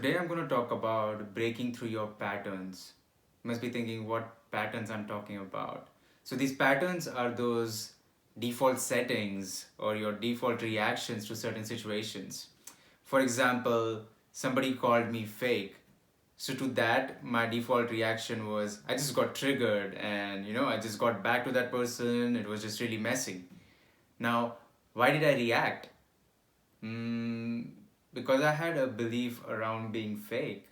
Today I'm going to talk about breaking through your patterns. You must be thinking what patterns I'm talking about. So these patterns are those default settings or your default reactions to certain situations. For example, somebody called me fake. So to that, my default reaction was I just got triggered and I just got back to that person. It was just really messy. Now, why did I react? Mm, because I had a belief around being fake.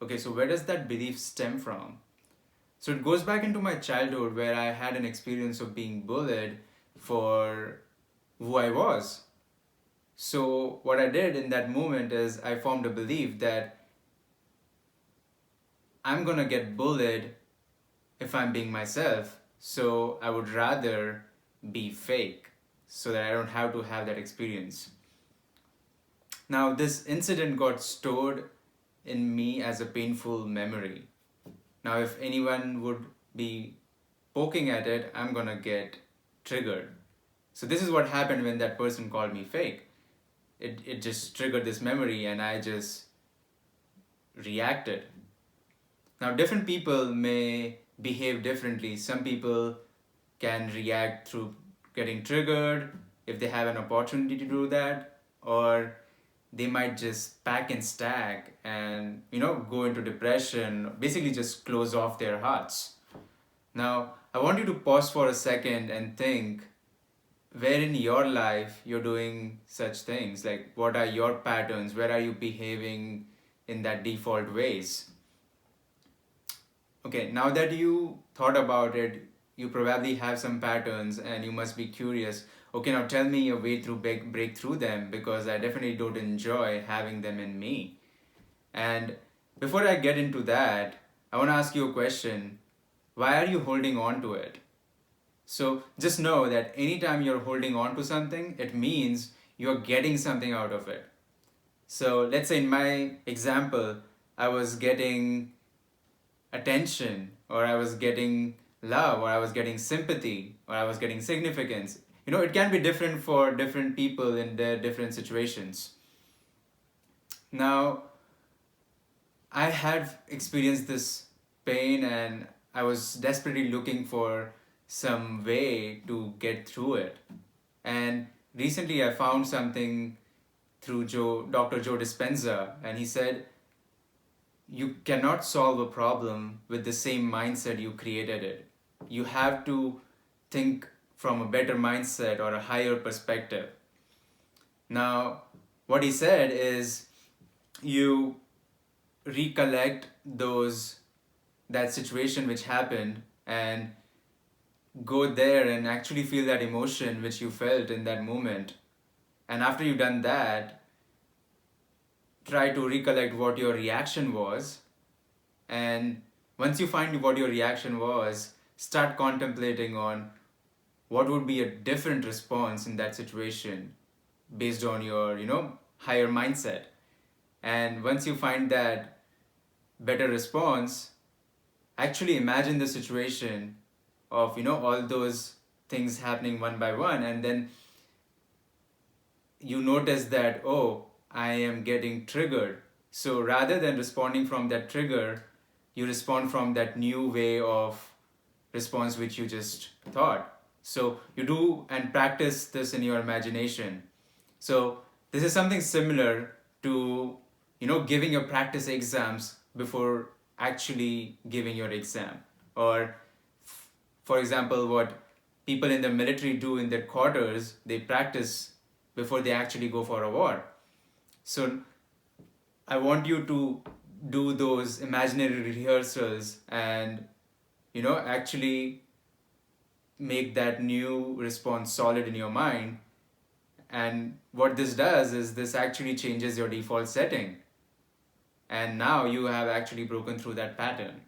Okay, so where does that belief stem from? So it goes back into my childhood where I had an experience of being bullied for who I was. So what I did in that moment is I formed a belief that I'm gonna get bullied if I'm being myself. So I would rather be fake so that I don't have to have that experience. Now, this incident got stored in me as a painful memory. Now, if anyone would be poking at it, I'm gonna get triggered. So, this is what happened when that person called me fake. It just triggered this memory and I just reacted. Now, different people may behave differently. Some people can react through getting triggered if they have an opportunity to do that, or they might just pack and stack and go into depression, basically just close off their hearts. Now I want you to pause for a second and think where in your life you're doing such things, like what are your patterns, where are you behaving in that default ways. Okay, now that you thought about it, you probably have some patterns and you must be curious. Okay, now tell me a way through break through them, because I definitely don't enjoy having them in me. And before I get into that, I want to ask you a question. Why are you holding on to it? So just know that anytime you're holding on to something, it means you're getting something out of it. So let's say in my example, I was getting attention, or I was getting love, or I was getting sympathy, or I was getting significance. It can be different for different people in their different situations. Now, I had experienced this pain and I was desperately looking for some way to get through it. And recently I found something through Dr. Joe Dispenza, and he said, you cannot solve a problem with the same mindset you created it. You have to think from a better mindset or a higher perspective. Now, what he said is you recollect that situation which happened and go there and actually feel that emotion which you felt in that moment. And after you've done that, try to recollect what your reaction was. And once you find what your reaction was, start contemplating on what would be a different response in that situation based on your higher mindset. And once you find that better response, actually imagine the situation of all those things happening one by one, and then you notice that, oh, I am getting triggered. So rather than responding from that trigger, you respond from that new way of response which you just thought. So you do and practice this in your imagination. So this is something similar to giving your practice exams before actually giving your exam. Or for example, what people in the military do in their quarters, they practice before they actually go for a war. So I want you to do those imaginary rehearsals and actually make that new response solid in your mind. And what this does is this actually changes your default setting, and now you have actually broken through that pattern.